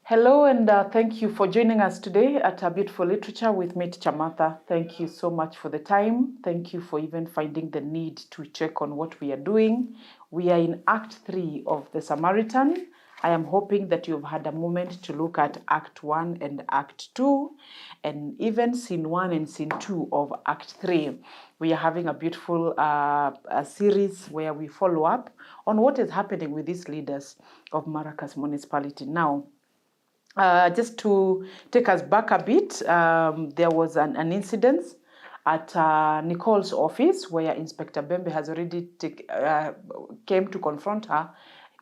Hello, and thank you for joining us today at A Beautiful Literature with me, Teacher Martha. Thank you so much for the time. Thank you for even finding the need to check on what we are doing. We are in Act 3 of the Samaritan. I am hoping that you've had a moment to look at Act 1 and Act 2, and even Scene 1 and Scene 2 of Act 3. We are having a beautiful a series where we follow up on what is happening with these leaders of Maracas municipality. Now, just to take us back a bit, there was an incident at Nicole's office where Inspector Bembe has already came to confront her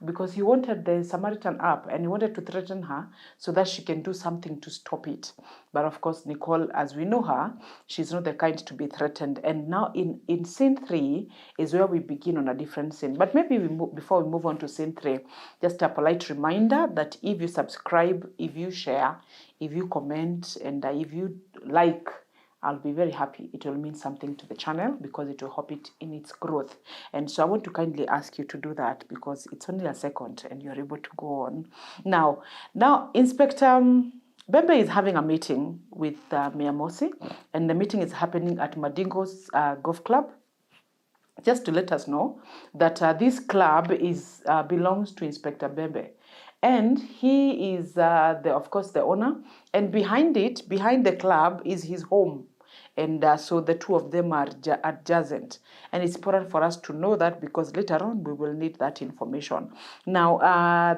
because he wanted the Samaritan up and he wanted to threaten her so that she can do something to stop it. But of course, Nicole, as we know her, she's not the kind to be threatened. And now in Scene 3 is where we begin on a different scene. But maybe before we move on to Scene 3, just a polite reminder that if you subscribe, if you share, if you comment, and if you like, I'll be very happy. It will mean something to the channel because it will help it in its growth. And so I want to kindly ask you to do that because it's only a second and you're able to go on. Now Inspector Bebe is having a meeting with Mayor Mosi, and the meeting is happening at Madingo's golf club. Just to let us know that this club is belongs to Inspector Bebe. And he is, of course, the owner. And behind the club, is his home. And so the two of them are adjacent. And it's important for us to know that because later on we will need that information. Now,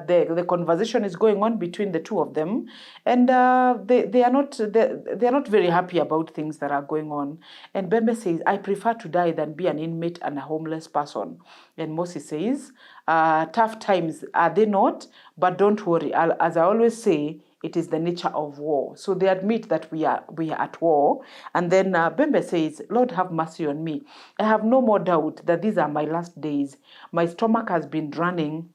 the conversation is going on between the two of them. And they are not very happy about things that are going on. And Bembe says, I prefer to die than be an inmate and a homeless person. And Mosi says, tough times, are they not? But don't worry, as I always say, it is the nature of war. So they admit that we are at war. And then Bembe says, Lord, have mercy on me. I have no more doubt that these are my last days. My stomach has been running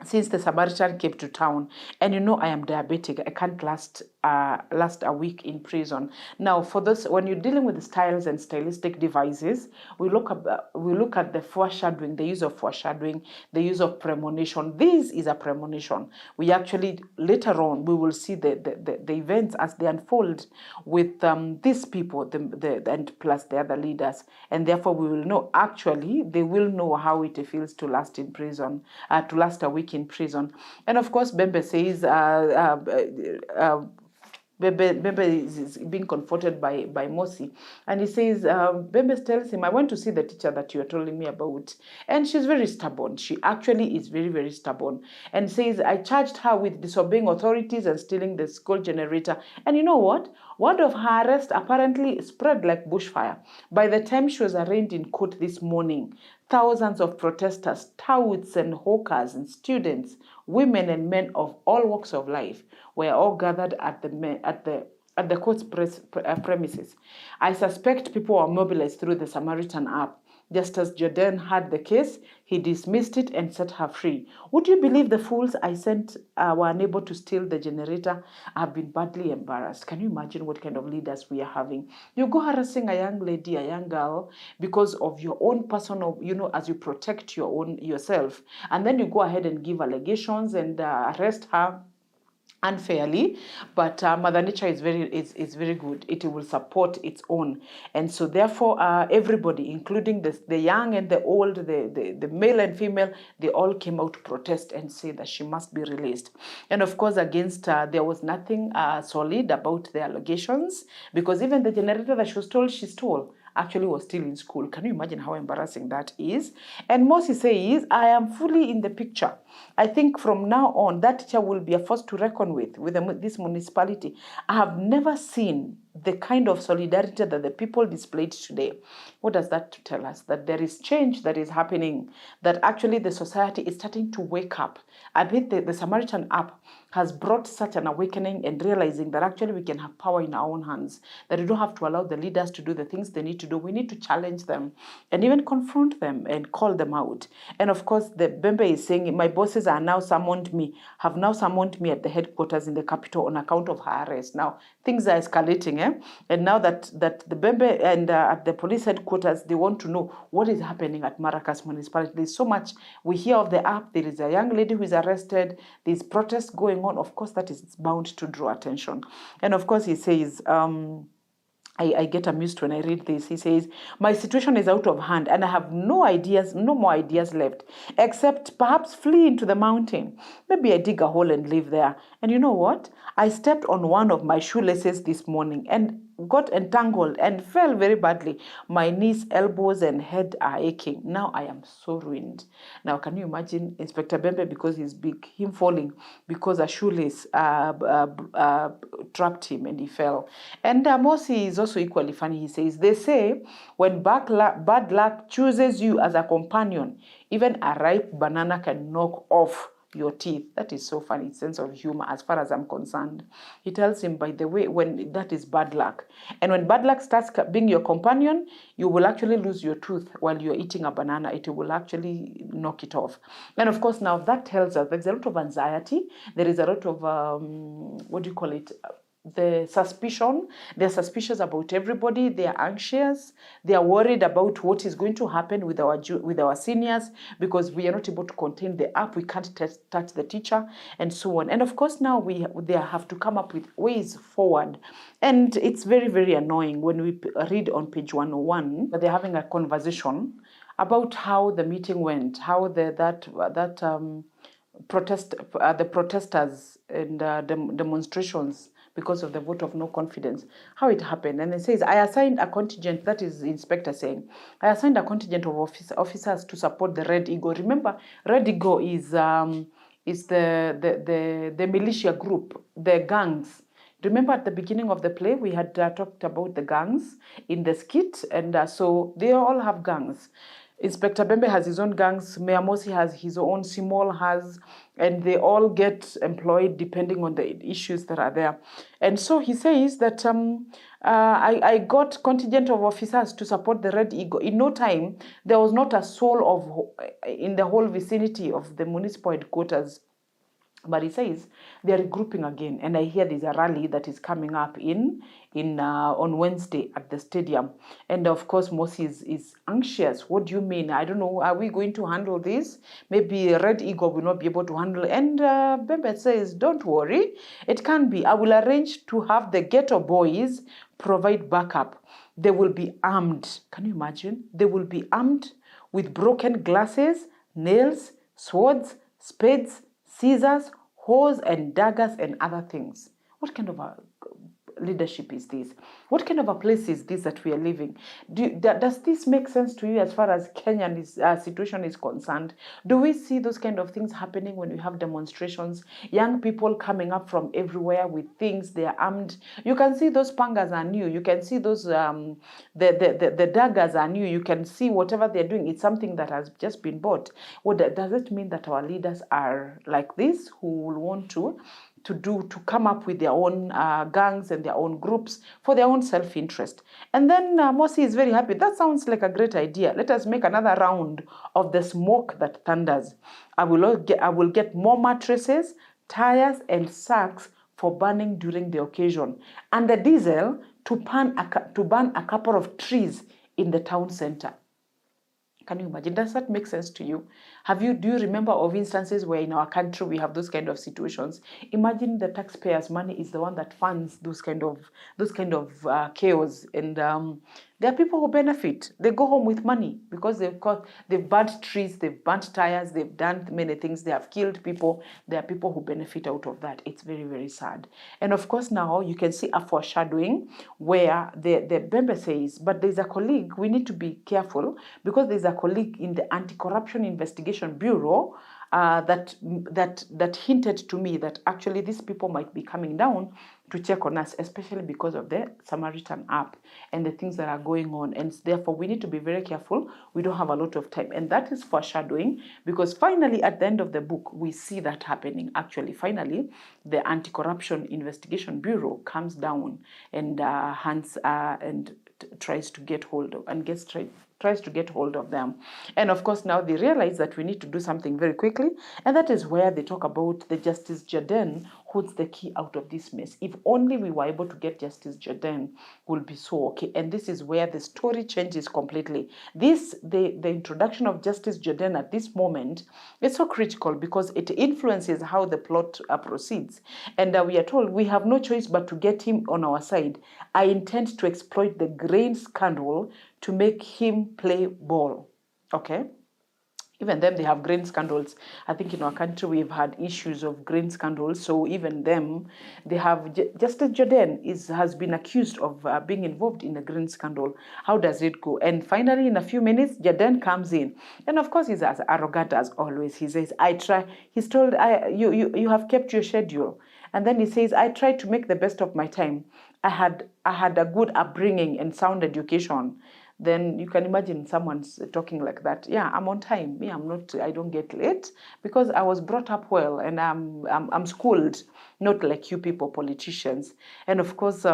since the Samaritan came to town, and I am diabetic. I can't last a week in prison. Now, for this, when you're dealing with the styles and stylistic devices, we look at the foreshadowing, the use of foreshadowing, the use of premonition. This is a premonition. We actually later on we will see the events as they unfold with these people, and plus the other leaders, and therefore we will know. Actually, they will know how it feels to last in prison, to last a week in prison. And of course, Bembe says Bembe is being confronted by Mosi, and he says, Bembe tells him, I want to see the teacher that you are telling me about. And she's very stubborn. She actually is very, very stubborn, and says, I charged her with disobeying authorities and stealing the school generator. And you know what? Word of her arrest apparently spread like bushfire. By the time she was arraigned in court this morning, thousands of protesters, touts and hawkers and students, women and men of all walks of life were all gathered at the court's premises. I suspect people were mobilized through the Samaritan app. Just as Jordan had the case, he dismissed it and set her free. Would you believe the fools I sent were unable to steal the generator? I've been badly embarrassed. Can you imagine what kind of leaders we are having? You go harassing a young lady, a young girl, because of your own personal, as you protect yourself, and then you go ahead and give allegations and arrest her unfairly. But Mother Nature is very good. It will support its own, and so therefore everybody, including the young and the old, the male and female, they all came out to protest and say that she must be released. And of course, against there was nothing solid about the allegations, because even the generator that she was told she stole actually was still in school. Can you imagine how embarrassing that is? And Mosi says, I am fully in the picture. I think from now on, that teacher will be a force to reckon with this municipality. I have never seen the kind of solidarity that the people displayed today. What does that tell us? That there is change that is happening, that actually the society is starting to wake up. I bet the Samaritan app has brought such an awakening and realizing that actually we can have power in our own hands, that we don't have to allow the leaders to do the things they need to do. We need to challenge them and even confront them and call them out. And of course, the Bembe is saying, my bosses have now summoned me at the headquarters in the capital on account of her arrest. Now, things are escalating. And now that the Bebe and at the police headquarters, they want to know what is happening at Maracas municipality. There's so much we hear of the app. There is a young lady who is arrested. There's protests going on. Of course, that is bound to draw attention. And of course, he says, I get amused when I read this. He says, my situation is out of hand and I have no more ideas left, except perhaps flee into the mountain. Maybe I dig a hole and live there. And you know what? I stepped on one of my shoelaces this morning and got entangled and fell very badly. My knees, elbows, and head are aching. Now I am so ruined. Now, can you imagine Inspector Bembe, because he's big, him falling because a shoelace trapped him and he fell. And Mosi is also equally funny. He says, they say when bad luck chooses you as a companion, even a ripe banana can knock off your teeth. That is so funny, sense of humor as far as I'm concerned. He tells him, by the way, when that is bad luck. And when bad luck starts being your companion, you will actually lose your tooth while you're eating a banana. It will actually knock it off. And of course, now that tells us there's a lot of anxiety. There is a lot of, what do you call it? The suspicion. They're suspicious about everybody. They are anxious. They are worried about what is going to happen with our seniors, because we are not able to contain the app. We can't touch the teacher and so on. And of course, now they have to come up with ways forward. And it's very, very annoying when we read on page 101 that they're having a conversation about how the meeting went, how the protesters and demonstrations because of the vote of no confidence, how it happened. And it says, I assigned a contingent, that is the inspector saying, I assigned a contingent of officers to support the Red Eagle. Remember, Red Eagle is the militia group, the gangs. Remember at the beginning of the play, we had talked about the gangs in the skit, and so they all have gangs. Inspector Bembe has his own gangs, Mayor Mosi has his own, Simol has, and they all get employed depending on the issues that are there. And so he says that I got contingent of officers to support the Red Eagle. In no time, there was not a soul in the whole vicinity of the municipal headquarters. But he says they're regrouping again, and I hear there's a rally that is coming up on Wednesday at the stadium. And of course, Mosi is anxious. What do you mean? I don't know. Are we going to handle this? Maybe Red Eagle will not be able to handle. And Bembe says, don't worry. It can be. I will arrange to have the ghetto boys provide backup. They will be armed. Can you imagine? They will be armed with broken glasses, nails, swords, spades, scissors, hoes, and daggers, and other things. What kind of a leadership is this? What kind of a place is this that we are living? Does this make sense to you as far as Kenya's situation is concerned? Do we see those kind of things happening when we have demonstrations? Young people coming up from everywhere with things, they are armed. You can see those pangas are new. You can see those, the daggers are new. You can see whatever they're doing. It's something that has just been bought. Does it mean that our leaders are like this, who will want to come up with their own gangs and their own groups for their own self-interest? And then Mosi is very happy. That sounds like a great idea. Let us make another round of the smoke that thunders. I will get more mattresses, tires, and sacks for burning during the occasion, and the diesel to burn a couple of trees in the town center. Can you imagine? Does that make sense to you? Do you remember of instances where in our country we have those kind of situations? Imagine the taxpayers' money is the one that funds those kind of chaos, and there are people who benefit. They go home with money because they've burnt trees, they've burnt tires, they've done many things, they have killed people. There are people who benefit out of that. It's very, very sad. And of course, now you can see a foreshadowing where the Bembe says, but there's a colleague, we need to be careful, because there's a colleague in the Anti-Corruption Investigation Bureau that hinted to me that actually these people might be coming down to check on us, especially because of the Samaritan app and the things that are going on. And therefore, we need to be very careful. We don't have a lot of time. And that is foreshadowing, because finally, at the end of the book, we see that happening. Actually, finally, the Anti-Corruption Investigation Bureau comes down and tries to get hold of and tries to get hold of them. And of course, now they realize that we need to do something very quickly. And that is where they talk about the Justice Jordan holds the key out of this mess. If only we were able to get Justice Jordan, will be so okay. And this is where the story changes completely. The introduction of Justice Jordan at this moment is so critical because it influences how the plot proceeds. And we are told we have no choice but to get him on our side. I intend to exploit the grain scandal to make him play ball. Okay? Even them, they have grain scandals. I think in our country we've had issues of grain scandals. So even them, they have. Justice Jordan has been accused of being involved in a grain scandal. How does it go? And finally, in a few minutes, Jordan comes in, and of course he's as arrogant as always. He says, "I try." He's told, "You have kept your schedule," and then he says, "I tried to make the best of my time. I had a good upbringing and sound education." Then you can imagine someone's talking like that. Yeah, I'm on time. Me, I don't get late because I was brought up well and I'm schooled, not like you people politicians. And of course,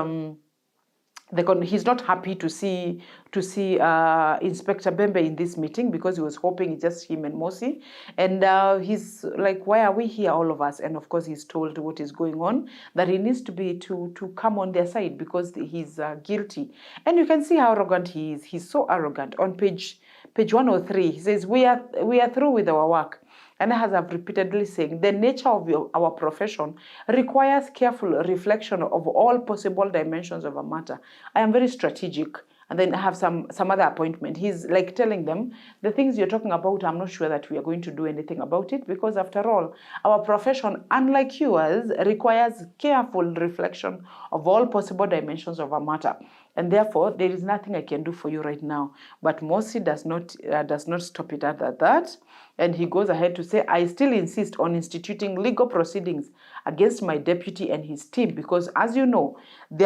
he's not happy to see Inspector Bebe in this meeting because he was hoping it's just him and Mosi. And he's like, why are we here, all of us? And of course, he's told what is going on, that he needs to come on their side because he's guilty. And you can see how arrogant he is. He's so arrogant. On page 103, he says, we are through with our work. And as I've repeatedly saying, the nature of our profession requires careful reflection of all possible dimensions of a matter. I am very strategic. And then I have some other appointment. He's like telling them, the things you're talking about, I'm not sure that we are going to do anything about it because after all, our profession, unlike yours, requires careful reflection of all possible dimensions of a matter. And therefore, there is nothing I can do for you right now. But Mosi does not stop it at that. And he goes ahead to say, I still insist on instituting legal proceedings against my deputy and his team because, as you know, they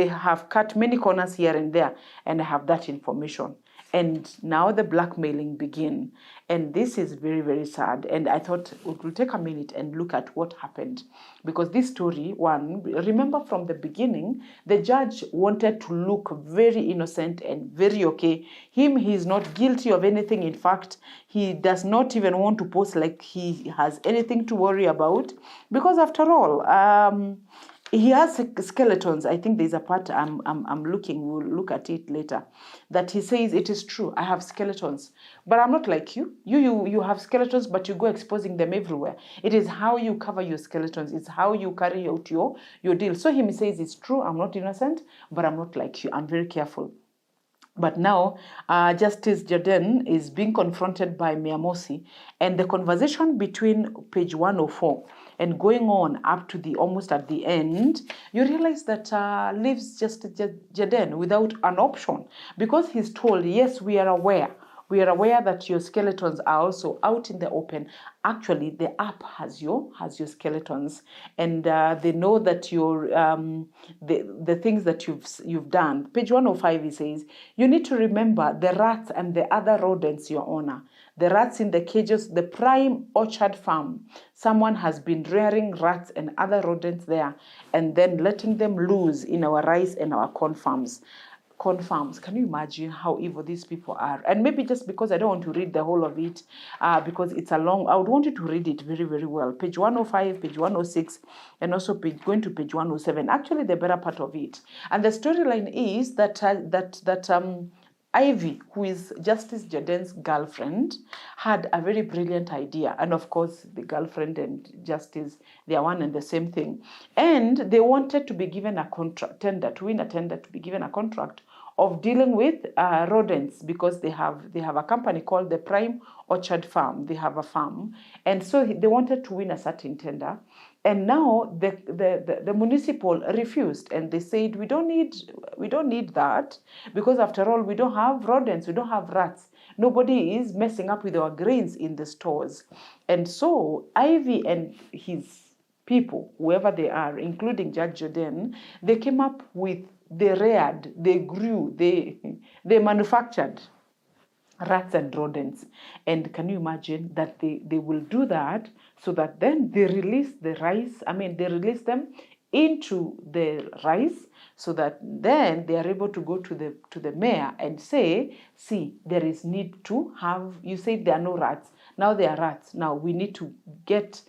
have cut many corners here and there, and I have that information. And now the blackmailing begin. And this is very, very sad. And I thought it will take a minute and look at what happened. Because this story, remember from the beginning, the judge wanted to look very innocent and very okay. He's not guilty of anything. In fact, he does not even want to pose like he has anything to worry about. Because after all, he has skeletons. I think there's a part I'm looking, we'll look at it later, that he says it is true, I have skeletons. But I'm not like you. You have skeletons, but you go exposing them everywhere. It is how you cover your skeletons. It's how you carry out your deal. So he says it's true, I'm not innocent, but I'm not like you. I'm very careful. But now, Justice Jordan is being confronted by Mosi, and the conversation between page 104 and going on up to almost at the end, you realize that leaves Justice Jordan without an option because he's told, yes, we are aware. We are aware that your skeletons are also out in the open. Actually, the app has your skeletons, and they know that your the things that you've done. Page 105, he says, you need to remember the rats and the other rodents, Your Honor. The rats in the cages, the prime orchard farm. Someone has been rearing rats and other rodents there, and then letting them loose in our rice and our corn farms. Can you imagine how evil these people are? And maybe just because I don't want to read the whole of it, because it's a long, I would want you to read it very, very well. Page 105, page 106, and also going to page 107. Actually, the better part of it. And the storyline is that Ivy, who is Justice Jordan's girlfriend, had a very brilliant idea. And of course, the girlfriend and Justice, they are one and the same thing. And they wanted to be given a win a tender to be given a contract of dealing with rodents because they have a company called the Prime Orchard Farm. They have a farm. And so they wanted to win a certain tender. And now the municipal refused, and they said we don't need that because after all we don't have rodents, we don't have rats. Nobody is messing up with our grains in the stores. And so Ivy and his people, whoever they are, including Judge Jordan, they came up with, they reared, they grew, they manufactured rats and rodents. And can you imagine that they will do that so that then they release the rice, they release them into the rice, so that then they are able to go to the mayor and say, see, there is need to have, you said there are no rats, now there are rats, now we need to get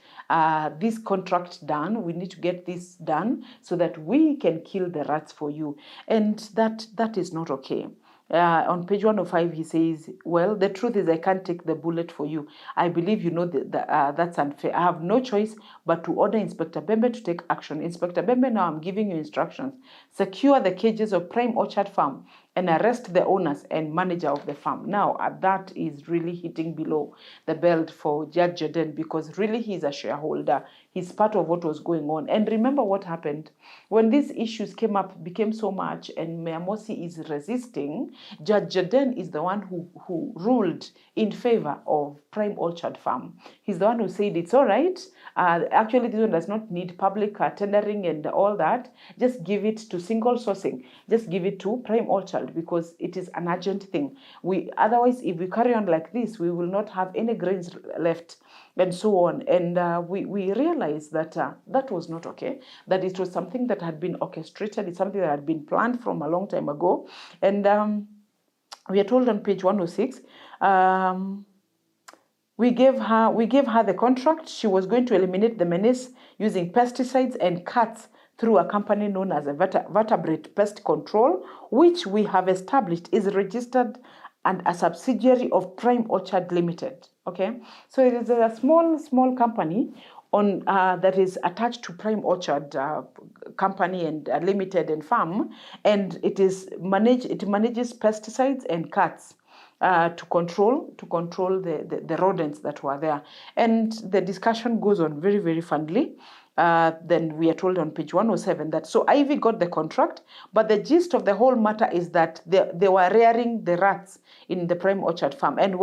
this contract done, we need to get this done so that we can kill the rats for you. And that is not okay. On page 105, he says, well, the truth is I can't take the bullet for you. I believe you know that's unfair. I have no choice but to order Inspector Bembe to take action. Inspector Bembe, now I'm giving you instructions. Secure the cages of Prime Orchard Farm and arrest the owners and manager of the farm. Now, that is really hitting below the belt for Judge Jordan, because really he's a shareholder. He's part of what was going on. And remember what happened when these issues came up, became so much, and Mayor Mosi is resisting. Judge Jordan is the one who ruled in favor of Prime Orchard Farm. He's the one who said it's all right. Actually, this one does not need public tendering and all that. Just give it to single sourcing. Just give it to Prime Orchard, because it is an urgent thing. Otherwise, if we carry on like this, we will not have any grains left, and so on. And we realized that that was not okay, that it was something that had been orchestrated, it's something that had been planned from a long time ago. And we are told on page 106, we gave her the contract. She was going to eliminate the menace using pesticides and cuts through a company known as a vertebrate pest control, which we have established is registered and a subsidiary of Prime Orchard Limited. Okay, so it is a small company on that is attached to Prime Orchard company and limited and farm, and it manages pesticides and cuts to control the rodents that were there. And the discussion goes on very, very funnily. Then we are told on page 107 that so Ivy got the contract, but the gist of the whole matter is that they were rearing the rats in the Prime Orchard farm, and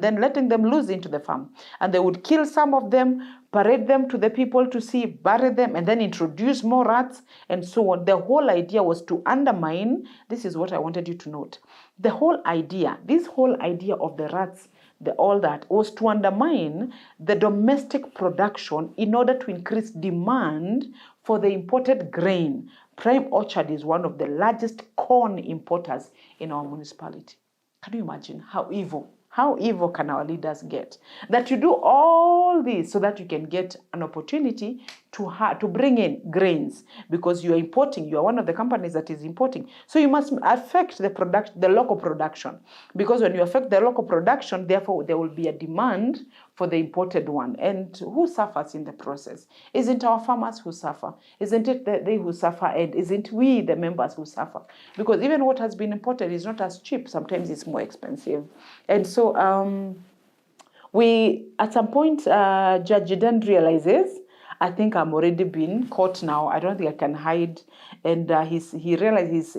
then letting them loose into the farm, and they would kill some of them, parade them to the people to see, bury them, and then introduce more rats, and so on. The whole idea was to undermine. This is what I wanted you to note. This whole idea of the rats, all that was to undermine the domestic production in order to increase demand for the imported grain. Prime Orchard is one of the largest corn importers in our municipality. Can you imagine how evil? How evil can our leaders get? That you do all this so that you can get an opportunity to bring in grains, because you are importing. You are one of the companies that is importing. So you must affect the local production, because when you affect the local production, therefore there will be a demand for the imported one. And who suffers in the process? Isn't our farmers who suffer? Isn't it they who suffer? And isn't we, the members, who suffer? Because even what has been imported is not as cheap. Sometimes it's more expensive. And so at some point, Judge Eden realizes, I think I'm already been caught now. I don't think I can hide. And he realized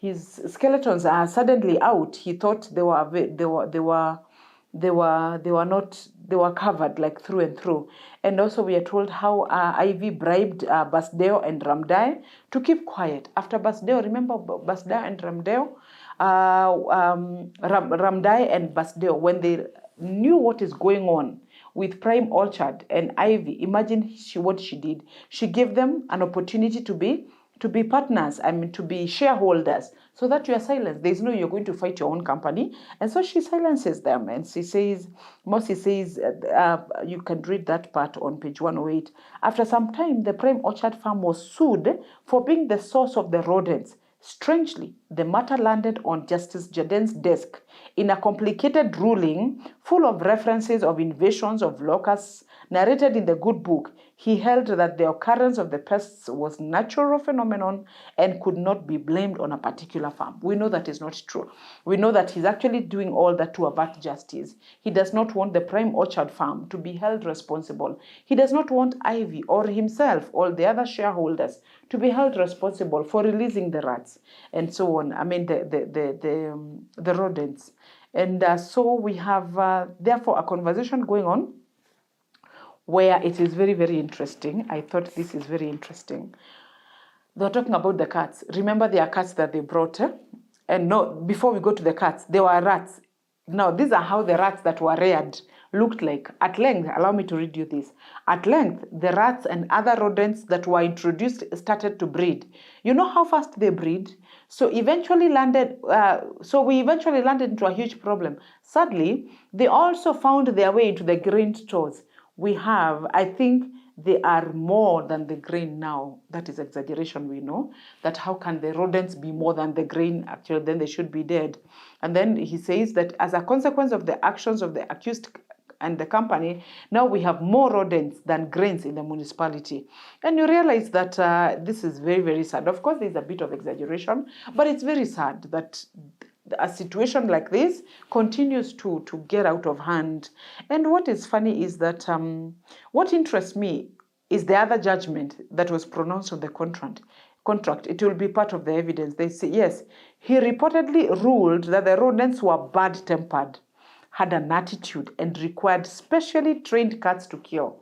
his skeletons are suddenly out. He thought they were covered like through and through. And also we are told how Ivy bribed Basdeo and Ramdai to keep quiet. After Basdeo, remember Basdeo and Ramdeo? Ramdai and Basdeo, when they knew what is going on with Prime Orchard and Ivy, imagine what she did. She gave them an opportunity to be partners, to be shareholders, so that you are silenced. There is no, you're going to fight your own company. And so she silences them. And she says, Mosi says, you can read that part on page 108. After some time, the Prime Orchard farm was sued for being the source of the rodents. Strangely, the matter landed on Justice Jordan's desk in a complicated ruling full of references of invasions of locusts narrated in the good book. He held that the occurrence of the pests was a natural phenomenon and could not be blamed on a particular farm. We know that is not true. We know that he's actually doing all that to avert justice. He does not want the Prime Orchard farm to be held responsible. He does not want Ivy or himself or the other shareholders to be held responsible for releasing the rats and so on. The rodents. And so we have, therefore, a conversation going on where it is very, very interesting. I thought this is very interesting. They were talking about the cats. Remember, there are cats that they brought. And no, before we go to the cats, there were rats. Now, these are how the rats that were reared looked like. At length, allow me to read you this. At length, the rats and other rodents that were introduced started to breed. You know how fast they breed? So we eventually landed into a huge problem. Sadly, they also found their way into the grain stores. We have, I think, they are more than the grain now. That is exaggeration, we know. That how can the rodents be more than the grain? Actually, then they should be dead. And then he says that as a consequence of the actions of the accused and the company, now we have more rodents than grains in the municipality. And you realize that this is very, very sad. Of course, there's a bit of exaggeration, but it's very sad that a situation like this continues to get out of hand. And what is funny is that what interests me is the other judgment that was pronounced on the contract. It will be part of the evidence. They say, yes, he reportedly ruled that the rodents were bad-tempered, had an attitude, and required specially trained cats to kill.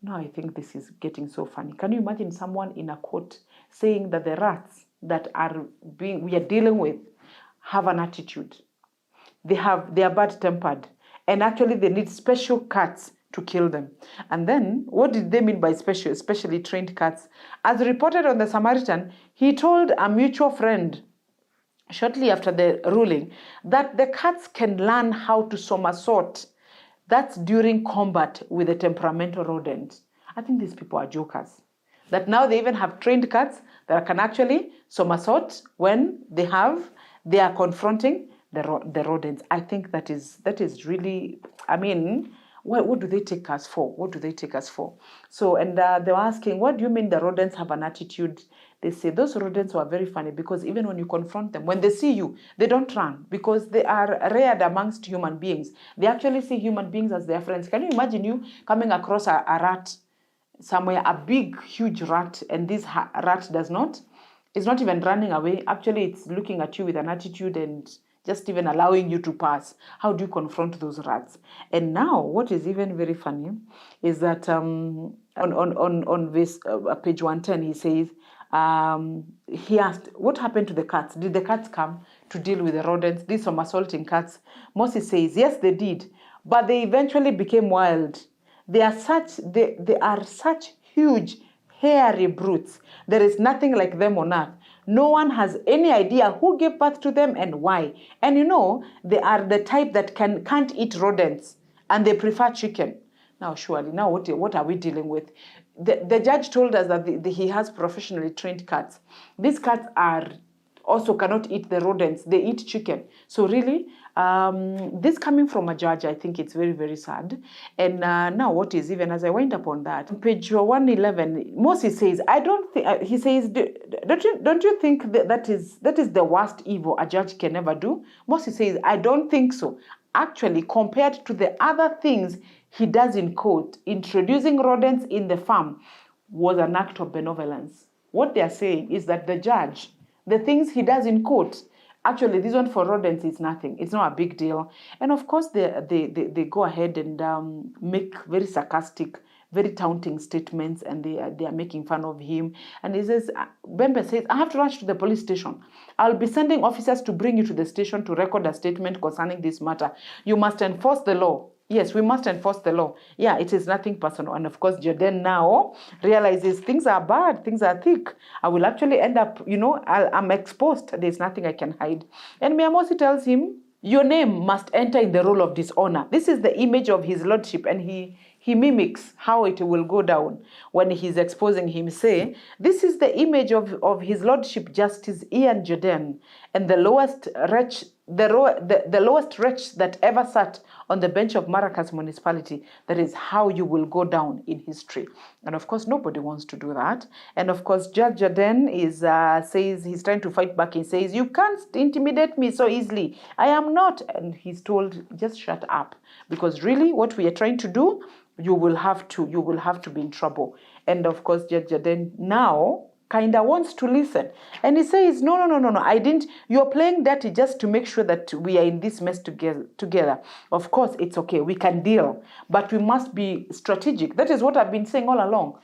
Now I think this is getting so funny. Can you imagine someone in a court saying that the rats that we are dealing with have an attitude? They are bad-tempered, and actually they need special cats to kill them. And then, what did they mean by specially trained cats? As reported on the Samaritan, he told a mutual friend shortly after the ruling that the cats can learn how to somersault. That's during combat with a temperamental rodent. I think these people are jokers. That now they even have trained cats that can actually somersault when they are confronting the rodents. I think that is really, I mean, what do they take us for? What do they take us for? So, and they were asking, what do you mean the rodents have an attitude? They say those rodents were very funny because even when you confront them, when they see you, they don't run because they are reared amongst human beings. They actually see human beings as their friends. Can you imagine you coming across a rat somewhere, a big, huge rat, and this rat it's not even running away. Actually, it's looking at you with an attitude and just even allowing you to pass. How do you confront those rats? And now, what is even very funny is that on this page 110, he says, he asked, what happened to the cats? Did the cats come to deal with the rodents, these somersaulting cats? Mosi says, yes, they did, but they eventually became wild. They are such huge, hairy brutes. There is nothing like them on earth. No one has any idea who gave birth to them and why. And you know, they are the type that can't eat rodents, and they prefer chicken. Now, surely, now what are we dealing with? The judge told us that he has professionally trained cats. These cats also cannot eat the rodents. They eat chicken. So really, this coming from a judge, I think it's very, very sad. And now what is, even as I wind up on that, on page 111, Mosi says, I don't think, he says, don't you think that is the worst evil a judge can ever do? Mosi says, I don't think so. Actually, compared to the other things he does in court, introducing rodents in the farm was an act of benevolence. What they are saying is that the judge, the things he does in court, actually this one for rodents is nothing. It's not a big deal. And of course, they go ahead and make very sarcastic, very taunting statements, and they are making fun of him. And he says, Bembe says, I have to rush to the police station. I'll be sending officers to bring you to the station to record a statement concerning this matter. You must enforce the law. Yes, we must enforce the law. Yeah, it is nothing personal. And of course, Jordan now realizes things are bad, things are thick. I will actually end up, I'm exposed. There's nothing I can hide. And Mosi tells him, your name must enter in the roll of dishonor. This is the image of his lordship, and he mimics how it will go down when he's exposing him. Say, this is the image of his lordship, Justice Ian Jordan, and the lowest wretch that ever sat on the bench of Maracas municipality. That is how you will go down in history. And of course, nobody wants to do that. And of course, Judge Jordan says he's trying to fight back. He says, you can't intimidate me so easily. I am not. And he's told, just shut up. Because really, what we are trying to do, you will have to be in trouble. And of course, Judge Jordan now kind of wants to listen. And he says, no, I didn't. You're playing dirty just to make sure that we are in this mess together. Of course, it's okay. We can deal. But we must be strategic. That is what I've been saying all along.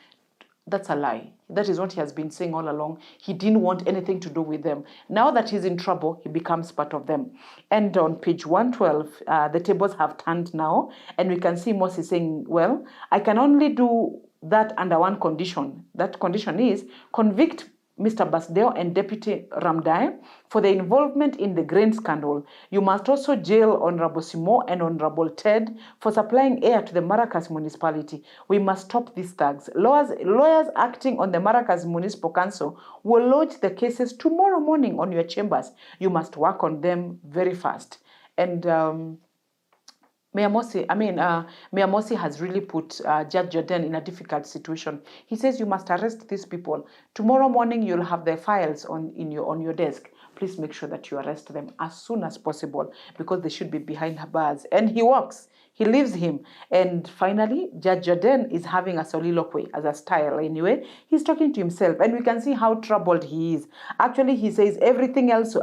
That's a lie. That is what he has been saying all along. He didn't want anything to do with them. Now that he's in trouble, he becomes part of them. And on page 112, the tables have turned now, and we can see Mosi saying, well, I can only do that under one condition. That condition is convict Mr. Basdeo and Deputy Ramdai for the involvement in the grain scandal. You must also jail Honorable Simo and Honorable Ted for supplying air to the Maracas municipality. We must stop these thugs. Lawyers acting on the Maracas Municipal Council will lodge the cases tomorrow morning on your chambers. You must work on them very fast. And Mayor Mosi has really put Judge Jordan in a difficult situation. He says you must arrest these people. Tomorrow morning you'll have their files on your desk. Please make sure that you arrest them as soon as possible because they should be behind bars. And he walks. He leaves him. And finally, Judge Jordan is having a soliloquy as a style anyway. He's talking to himself and we can see how troubled he is. Actually, he says everything else,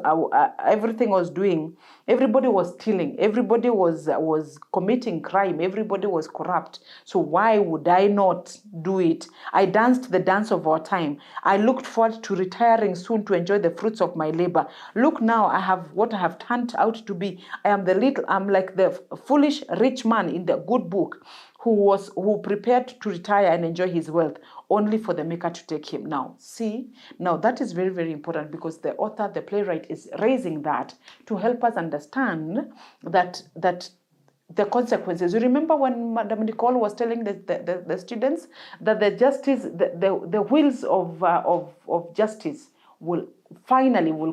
everything was doing, everybody was stealing, everybody was committing crime, everybody was corrupt. So why would I not do it? I danced the dance of our time. I looked forward to retiring soon to enjoy the fruits of my labor. Look now, I have what I have turned out to be. I'm like the foolish rich man in the good book who prepared to retire and enjoy his wealth only for the maker to take him. Now that is very, very important because the author, the playwright, is raising that to help us understand that the consequences. You remember when Madam Nicole was telling the students that the wheels of justice will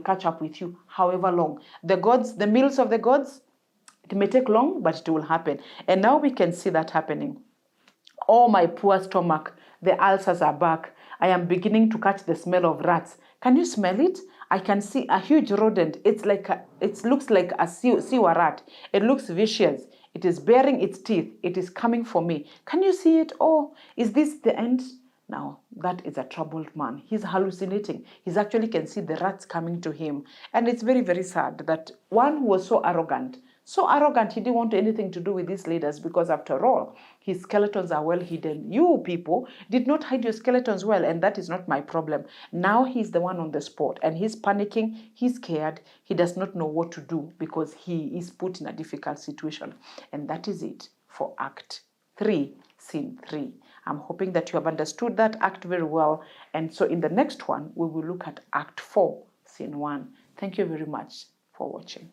catch up with you, however long. The meals of the gods, it may take long, but it will happen. And now we can see that happening. Oh, my poor stomach, the ulcers are back. I am beginning to catch the smell of rats. Can you smell it? I can see a huge rodent. It looks like a sewer rat. It looks vicious. It is baring its teeth. It is coming for me. Can you see it? Oh, is this the end? Now, that is a troubled man. He's hallucinating. He actually can see the rats coming to him. And it's very, very sad that one who was so arrogant, he didn't want anything to do with these leaders because after all, his skeletons are well hidden. You people did not hide your skeletons well, and that is not my problem. Now he's the one on the spot and he's panicking, he's scared, he does not know what to do because he is put in a difficult situation. And that is it for Act 3, Scene 3. I'm hoping that you have understood that act very well. And so in the next one, we will look at Act 4, Scene 1. Thank you very much for watching.